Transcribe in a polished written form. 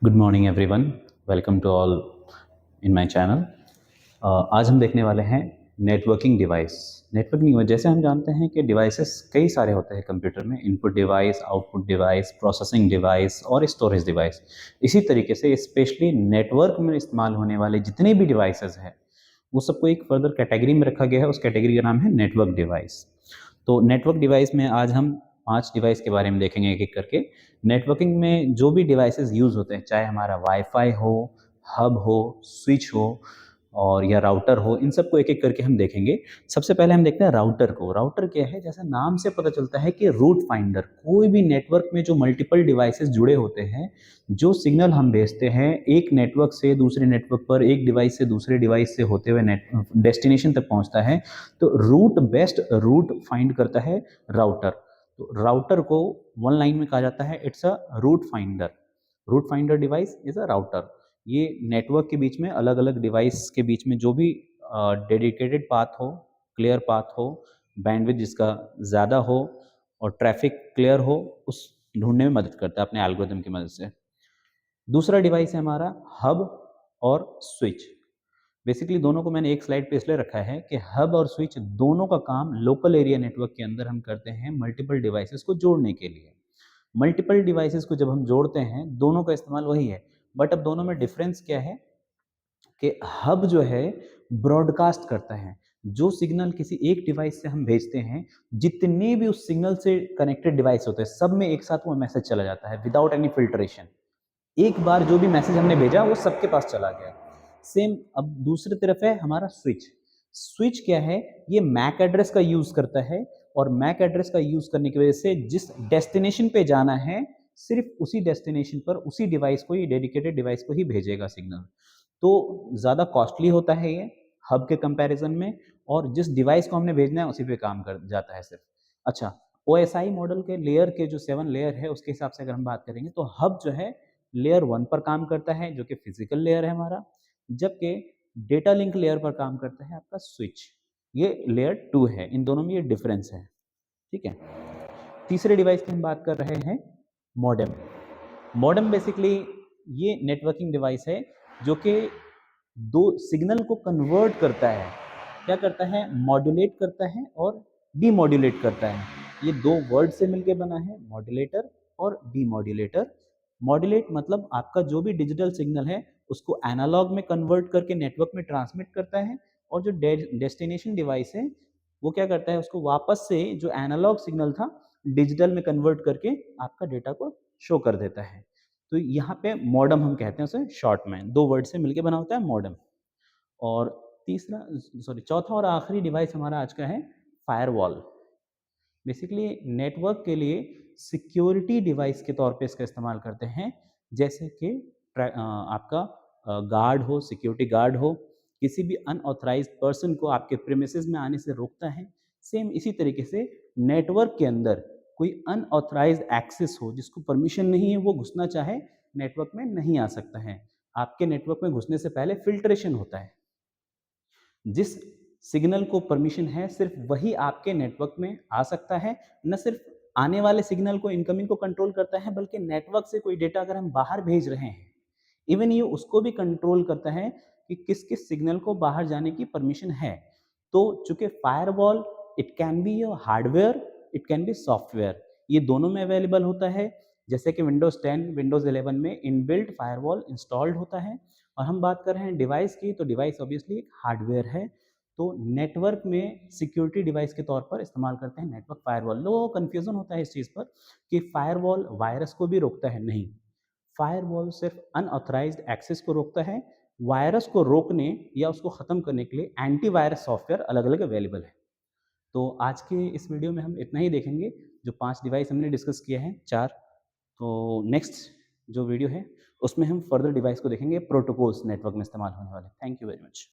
Good morning everyone, welcome to all in my channel. आज हम देखने वाले हैं नेटवर्किंग डिवाइस। नेटवर्किंग डिवाइस, जैसे हम जानते हैं कि डिवाइसेस कई सारे होते हैं कंप्यूटर में। Input device, output device, processing device और स्टोरेज डिवाइस। इसी तरीके से स्पेशली नेटवर्क में इस्तेमाल होने वाले जितने भी डिवाइसेस हैं वो सबको एक फर्दर कैटेगरी में रखा गया है। उस कैटेगरी का नाम है नेटवर्क डिवाइस। तो नेटवर्क डिवाइस में आज हम 5 डिवाइस के बारे में देखेंगे एक-एक करके। नेटवर्किंग में जो भी डिवाइसेस यूज़ होते हैं, चाहे हमारा वाई-फाई हो, हब हो, स्विच हो और या राउटर हो, इन सबको एक-एक करके हम देखेंगे। सबसे पहले हम देखते हैं राउटर को। राउटर क्या है? जैसा नाम से पता चलता है कि रूट फाइंडर। कोई भी नेटवर्क में जो मल्टीपल डिवाइसेस जुड़े होते हैं, जो सिग्नल हम भेजते हैं एक नेटवर्क से दूसरे नेटवर्क पर, एक डिवाइस से दूसरे डिवाइस से होते हुए डेस्टिनेशन तक पहुंचता है, तो रूट बेस्ट रूट फाइंड करता है राउटर। तो राउटर को वन लाइन में कहा जाता है it's a route finder. Route finder device is a router. ये नेटवर्क के बीच में, अलग अलग डिवाइस के बीच में जो भी डेडिकेटेड पाथ हो, क्लियर पाथ हो, बैंडविड्थ जिसका ज़्यादा हो और ट्रैफिक क्लियर हो, उस ढूंढने में मदद करता है अपने एल्गोरिथम की मदद से। दूसरा डिवाइस है हमारा हब और स्विच। बेसिकली दोनों को मैंने एक स्लाइड पे इसलिए रखा है कि हब और स्विच दोनों का काम लोकल एरिया नेटवर्क के अंदर हम करते हैं मल्टीपल डिवाइसेस को जोड़ने के लिए। मल्टीपल डिवाइसेस को जब हम जोड़ते हैं, दोनों का इस्तेमाल वही है, बट अब दोनों में डिफरेंस क्या है कि हब जो है ब्रॉडकास्ट करता है। जो सिग्नल किसी एक डिवाइस से हम भेजते हैं, जितने भी उस सिग्नल से कनेक्टेड डिवाइस होते हैं, सब में एक साथ वो मैसेज चला जाता है विदाउट एनी फिल्ट्रेशन। एक बार जो भी मैसेज हमने भेजा वो सबके पास चला गया। सेम अब दूसरी तरफ है हमारा स्विच। स्विच क्या है? ये मैक एड्रेस का यूज करता है और मैक एड्रेस का यूज करने की वजह से जिस डेस्टिनेशन पे जाना है, सिर्फ उसी डेस्टिनेशन पर उसी डिवाइस को, ये डेडिकेटेड डिवाइस को ही भेजेगा सिग्नल। तो ज़्यादा कॉस्टली होता है ये हब के कंपैरिजन में, और जिस डिवाइस को हमने भेजना है उसी पे काम कर जाता है सिर्फ। अच्छा, ओएसआई मॉडल के लेयर के जो 7 लेयर है उसके हिसाब से अगर हम बात करेंगे तो हब जो है लेयर 1 पर काम करता है, जो कि फिजिकल लेयर है हमारा, जबकि डेटा लिंक लेयर पर काम करता है आपका स्विच, ये लेयर 2 है। इन दोनों में ये डिफरेंस है, ठीक है। तीसरे डिवाइस की हम बात कर रहे हैं मॉडेम। मॉडेम बेसिकली ये नेटवर्किंग डिवाइस है जो कि दो सिग्नल को कन्वर्ट करता है। क्या करता है? मॉड्यूलेट करता है और डीमॉड्यूलेट करता है। ये दो वर्ड से मिलकर बना है, मॉड्यूलेटर और डीमॉड्यूलेटर। मॉड्यूलेट मतलब आपका जो भी डिजिटल सिग्नल है उसको एनालॉग में कन्वर्ट करके नेटवर्क में ट्रांसमिट करता है, और जो डेस्टिनेशन डिवाइस है वो क्या करता है? उसको वापस से जो एनालॉग सिग्नल था डिजिटल में कन्वर्ट करके आपका डेटा को शो कर देता है। तो यहाँ पे मॉडेम हम कहते हैं उसे शॉर्ट में, दो वर्ड से मिलके बना होता है मॉडेम। और तीसरा, सॉरी, चौथा और आखिरी डिवाइस हमारा आज का है फायरवॉल। बेसिकली नेटवर्क के लिए सिक्योरिटी डिवाइस के तौर पे इसका इस्तेमाल करते हैं। जैसे कि आपका गार्ड हो, सिक्योरिटी गार्ड हो, किसी भी अनऑथराइज्ड पर्सन को आपके प्रीमिसेस में आने से रोकता है। सेम इसी तरीके से नेटवर्क के अंदर कोई अनऑथराइज्ड एक्सेस हो, जिसको परमिशन नहीं है, वो घुसना चाहे नेटवर्क में नहीं आ सकता है। आपके नेटवर्क में घुसने से पहले फिल्ट्रेशन होता है। जिस सिग्नल को परमिशन है सिर्फ वही आपके नेटवर्क में आ सकता है। न सिर्फ आने वाले सिग्नल को, इनकमिंग को कंट्रोल करता है, बल्कि नेटवर्क से कोई डेटा अगर हम बाहर भेज रहे हैं, इवन ये उसको भी कंट्रोल करता है कि किस किस सिग्नल को बाहर जाने की परमिशन है। तो चूंकि firewall it can be your hardware, it can be software, ये दोनों में अवेलेबल होता है। जैसे कि विंडोज 10, विंडोज 11 में इनबिल्ट फायरवॉल इंस्टॉल्ड होता है। और हम बात कर रहे हैं डिवाइस की, तो डिवाइस ऑब्वियसली एक हार्डवेयर है। तो नेटवर्क में सिक्योरिटी डिवाइस के तौर पर इस्तेमाल करते हैं नेटवर्क फायरवॉल। लोगों को कन्फ्यूजन होता है इस चीज़ पर कि फायरवॉल वायरस को भी रोकता है। नहीं, फायरवॉल सिर्फ अनऑथराइज्ड एक्सेस को रोकता है। वायरस को रोकने या उसको ख़त्म करने के लिए एंटीवायरस सॉफ्टवेयर अलग अलग अवेलेबल है। तो आज के इस वीडियो में हम इतना ही देखेंगे। जो 5 डिवाइस हमने डिस्कस किए हैं, 4, तो नेक्स्ट जो वीडियो है उसमें हम फर्दर डिवाइस को देखेंगे, प्रोटोकॉल्स नेटवर्क में इस्तेमाल होने वाले। Thank you very much.